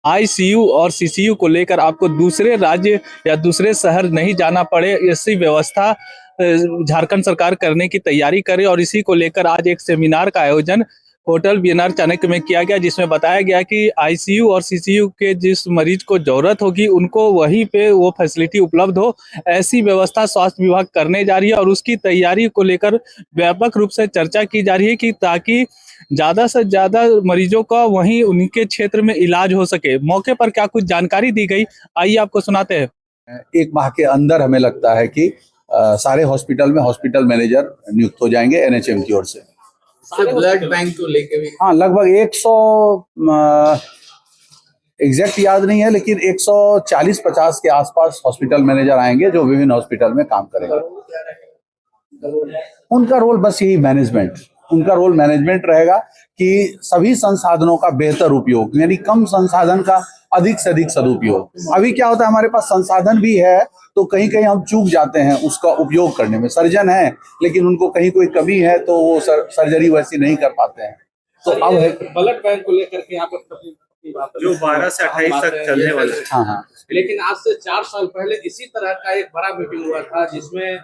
ICU और CCU को लेकर आपको दूसरे राज्य या दूसरे शहर नहीं जाना पड़े, ऐसी व्यवस्था झारखंड सरकार करने की तैयारी करे। और इसी को लेकर आज एक सेमिनार का आयोजन होटल बीएनआर चाणक्य में किया गया, जिसमें बताया गया कि आईसीयू और सीसीयू के जिस मरीज को जरूरत होगी उनको वहीं पे वो फैसिलिटी उपलब्ध हो, ऐसी व्यवस्था स्वास्थ्य विभाग करने जा रही है। और उसकी तैयारी को लेकर व्यापक रूप से चर्चा की जा रही है कि ताकि ज्यादा से ज्यादा मरीजों का वहीं उनके क्षेत्र में इलाज हो सके। मौके पर क्या कुछ जानकारी दी गई, आइए आपको सुनाते हैं। एक माह के अंदर हमें लगता है कि सारे हॉस्पिटल में हॉस्पिटल मैनेजर नियुक्त हो जाएंगे एनएचएम की ओर से। ब्लड बैंक को लेके भी हाँ, लगभग 100 एग्जैक्ट याद नहीं है, लेकिन 140-50 के आसपास हॉस्पिटल मैनेजर आएंगे जो विभिन्न हॉस्पिटल में काम करेंगे। उनका रोल बस यही उनका रोल मैनेजमेंट रहेगा कि सभी संसाधनों का बेहतर उपयोग, यानी कम संसाधन का अधिक से अधिक सदुपयोग। अभी क्या होता है, हमारे पास संसाधन भी है तो कहीं कहीं हम चूक जाते हैं उसका उपयोग करने में। सर्जन है लेकिन उनको कहीं कोई कमी है तो वो सर्जरी वैसी नहीं कर पाते हैं। तो अब है ब्लड बैंक को लेकर के यहाँ पर जो 12 से 28 तक चलने वाला है। हाँ, लेकिन आज से 4 साल पहले इसी तरह का एक बड़ा मीटिंग हुआ था जिसमें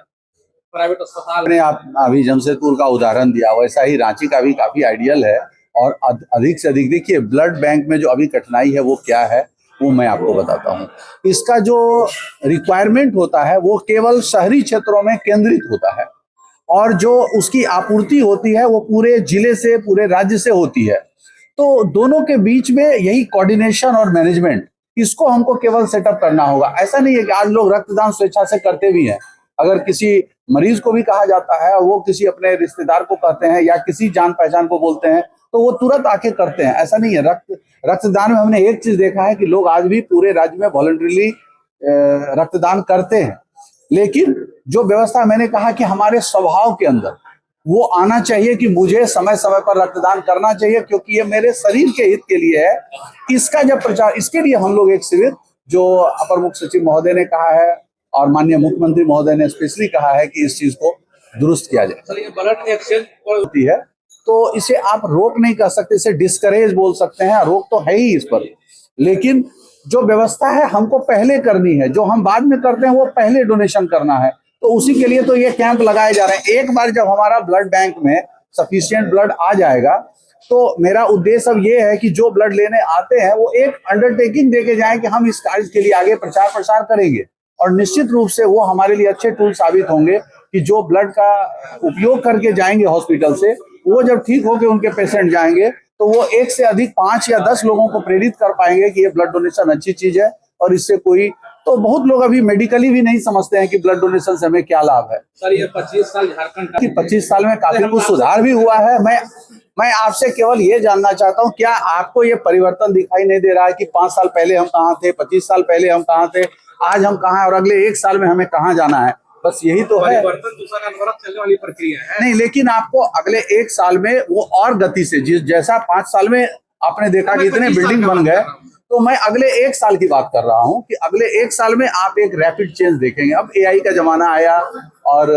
प्राइवेट अस्पताल ने आप अभी जमशेदपुर का उदाहरण दिया, वैसा ही रांची का भी काफी आइडियल है। और अधिक से अधिक देखिए, ब्लड बैंक में जो अभी कठिनाई है वो क्या है वो मैं आपको बताता हूँ। इसका जो रिक्वायरमेंट होता है वो केवल शहरी क्षेत्रों में केंद्रित होता है, और जो उसकी आपूर्ति होती है वो पूरे जिले से, पूरे राज्य से होती है। तो दोनों के बीच में यही कोऑर्डिनेशन और मैनेजमेंट, इसको हमको केवल सेटअप करना होगा। ऐसा नहीं है कि आज लोग रक्तदान स्वेच्छा से करते भी हैं। अगर किसी मरीज को भी कहा जाता है, वो किसी अपने रिश्तेदार को कहते हैं या किसी जान पहचान को बोलते हैं तो वो तुरंत आके करते हैं। ऐसा नहीं है। रक्तदान में हमने एक चीज देखा है कि लोग आज भी पूरे राज्य में वॉलंटरीली रक्तदान करते हैं। लेकिन जो व्यवस्था मैंने कहा कि हमारे स्वभाव के अंदर वो आना चाहिए कि मुझे समय समय पर रक्तदान करना चाहिए, क्योंकि ये मेरे शरीर के हित के लिए है। इसका जब प्रचार, इसके लिए हम लोग एक शिविर, जो अपर मुख्य सचिव महोदय ने कहा है और माननीय मुख्यमंत्री महोदय ने स्पेशली कहा है कि इस चीज को दुरुस्त किया जाए। ब्लड एक्सचेंज होती है तो इसे आप रोक नहीं कर सकते, इसे डिस्करेज बोल सकते हैं। रोक तो है ही इस पर, लेकिन जो व्यवस्था है हमको पहले करनी है। जो हम बाद में करते हैं वो पहले डोनेशन करना है। तो उसी के लिए तो ये कैंप लगाए जा रहे हैं। एक बार जब हमारा ब्लड बैंक में सफिशिएंट ब्लड आ जाएगा तो मेरा उद्देश्य अब ये है कि जो ब्लड लेने आते हैं वो एक अंडरटेकिंग देके जाएं कि हम इस कार्य के लिए आगे प्रचार प्रसार करेंगे। और निश्चित रूप से वो हमारे लिए अच्छे टूल साबित होंगे कि जो ब्लड का उपयोग करके जाएंगे हॉस्पिटल से, वो जब ठीक होके उनके पेशेंट जाएंगे तो वो 1 से अधिक 5 या 10 लोगों को प्रेरित कर पाएंगे कि ये ब्लड डोनेशन अच्छी चीज है। और इससे कोई, तो बहुत लोग अभी मेडिकली भी नहीं समझते हैं कि ब्लड डोनेशन से हमें क्या लाभ है। सर, ये 25 साल झारखंड कि 25 साल में काफी कुछ सुधार भी हुआ है। मैं आपसे केवल ये जानना चाहता हूँ, क्या आपको ये परिवर्तन दिखाई नहीं दे रहा है कि 5 साल पहले हम कहाँ थे, 25 साल पहले हम कहाँ थे, आज हम कहाँ हैं और अगले 1 साल में हमें कहाँ जाना है? बस यही तो है। परिवर्तन दूसरा चलने वाली प्रक्रिया है। नहीं, लेकिन आपको अगले 1 साल में वो और गति से, जैसा 5 साल में आपने देखा कि इतने बिल्डिंग बन गए, तो मैं अगले 1 साल की बात कर रहा हूँ कि अगले 1 साल में आप एक रैपिड चेंज देखेंगे। अब एआई का जमाना आया और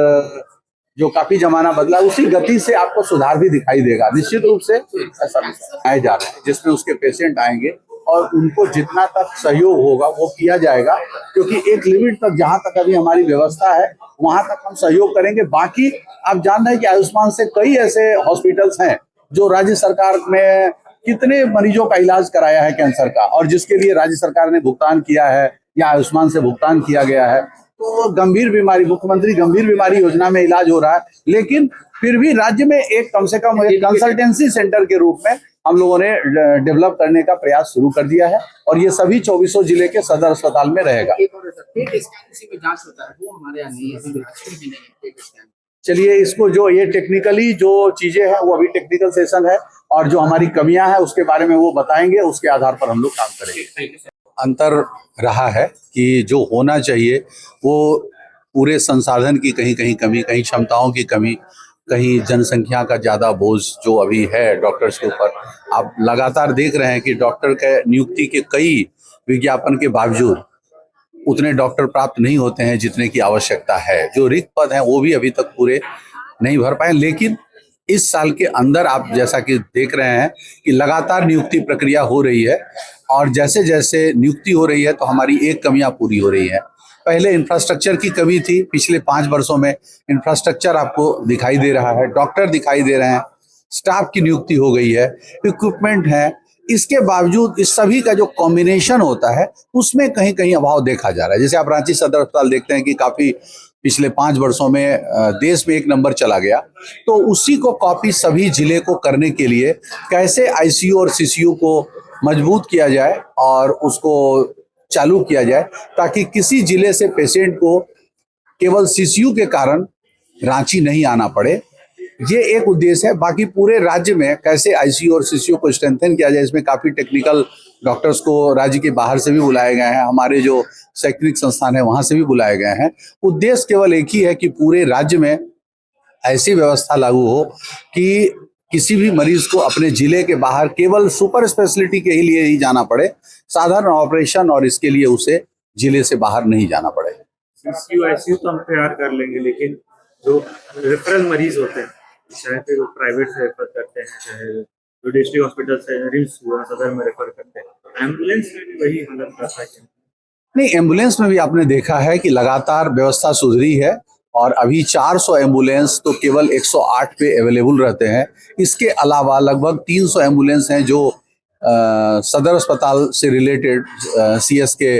जो काफी जमाना बदला, उसी गति से आपको सुधार भी दिखाई देगा। निश्चित रूप से ऐसा आए जा रहे हैं जिसमें उसके पेशेंट आएंगे और उनको जितना तक सहयोग होगा वो किया जाएगा, क्योंकि एक लिमिट तक, जहां तक अभी हमारी व्यवस्था है वहां तक हम सहयोग करेंगे। बाकी आप जान रहे हैं कि आयुष्मान से कई ऐसे हॉस्पिटल्स हैं जो राज्य सरकार में कितने मरीजों का इलाज कराया है कैंसर का, और जिसके लिए राज्य सरकार ने भुगतान किया है या आयुष्मान से भुगतान किया गया है। तो गंभीर बीमारी, मुख्यमंत्री गंभीर बीमारी योजना में इलाज हो रहा है। लेकिन फिर भी राज्य में एक कम से कम एक कंसल्टेंसी सेंटर के रूप में हम लोगों ने डेवलप करने का प्रयास शुरू कर दिया है, और ये सभी 24 जिले के सदर अस्पताल में रहेगा। चलिए, इसको जो ये टेक्निकली जो चीजें हैं वो अभी टेक्निकल सेशन है, और जो हमारी कमियां हैं उसके बारे में वो बताएंगे, उसके आधार पर हम लोग काम करेंगे। अंतर रहा है कि जो होना चाहिए वो पूरे संसाधन की कहीं कहीं कमी, कहीं क्षमताओं की कमी, कहीं जनसंख्या का ज़्यादा बोझ जो अभी है डॉक्टर्स के ऊपर। आप लगातार देख रहे हैं कि डॉक्टर के नियुक्ति के कई विज्ञापन के बावजूद उतने डॉक्टर प्राप्त नहीं होते हैं जितने की आवश्यकता है। जो रिक्त पद हैं वो भी अभी तक पूरे नहीं भर पाए। लेकिन इस साल के अंदर आप जैसा कि देख रहे हैं कि लगातार नियुक्ति प्रक्रिया हो रही है। और जैसे जैसे नियुक्ति हो रही है तो हमारी एक कमियां पूरी हो रही है। पहले इंफ्रास्ट्रक्चर की कमी थी, पिछले 5 वर्षों में इंफ्रास्ट्रक्चर आपको दिखाई दे रहा है, डॉक्टर दिखाई दे रहे हैं, स्टाफ की नियुक्ति हो गई है, इक्विपमेंट है। इसके बावजूद इस सभी का जो कॉम्बिनेशन होता है उसमें कहीं कहीं अभाव देखा जा रहा है। जैसे आप रांची सदर अस्पताल देखते हैं कि काफी पिछले 5 वर्षों में देश में 1 नंबर चला गया, तो उसी को कॉपी सभी जिले को करने के लिए कैसे आईसीयू और सीसीयू को मजबूत किया जाए और उसको चालू किया जाए, ताकि किसी जिले से पेशेंट को केवल सीसीयू के कारण रांची नहीं आना पड़े। ये एक उद्देश्य है। बाकी पूरे राज्य में कैसे आईसीयू और सीसीयू को स्ट्रेंथन किया जाए, इसमें काफी टेक्निकल डॉक्टर्स को राज्य के बाहर से भी बुलाए गए हैं, हमारे जो शैक्षणिक संस्थान है वहां से भी बुलाए गए हैं। उद्देश्य केवल एक ही है कि पूरे राज्य में ऐसी व्यवस्था लागू हो कि किसी भी मरीज को अपने जिले के बाहर केवल सुपर स्पेशलिटी के लिए ही जाना पड़े, साधारण ऑपरेशन और इसके लिए उसे जिले से बाहर नहीं जाना पड़े। सीसीयू आईसीयू तो हम तैयार कर लेंगे, लेकिन जो रेफरल मरीज होते हैं, चाहे फिर वो प्राइवेट से रेफर करते हैं, चाहे जो डिस्ट्रिक्ट हॉस्पिटल से रिम्स हुआ सदर में रेफर करते हैं, एम्बुलेंस में भी वही हालत रहता है। नहीं, एम्बुलेंस में भी आपने देखा है कि लगातार व्यवस्था सुधरी है और अभी 400 एम्बुलेंस तो केवल 108 पे अवेलेबल रहते हैं। इसके अलावा लगभग 300 एम्बुलेंस हैं जो सदर अस्पताल से रिलेटेड सीएस के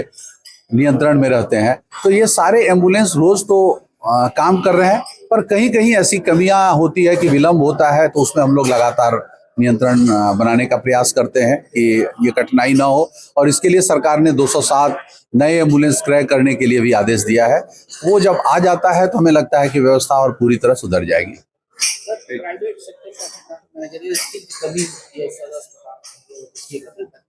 नियंत्रण में रहते हैं। तो ये सारे एम्बुलेंस रोज तो काम कर रहे हैं, पर कहीं कहीं ऐसी कमियां होती है कि विलंब होता है, तो उसमें हम लोग लगातार नियंत्रण बनाने का प्रयास करते हैं कि ये कठिनाई ना हो। और इसके लिए सरकार ने 207 नए एम्बुलेंस क्रय करने के लिए भी आदेश दिया है। वो जब आ जाता है तो हमें लगता है कि व्यवस्था और पूरी तरह सुधर जाएगी। प्राइवेट सेक्टर का मैनेजरियल स्किल की कमी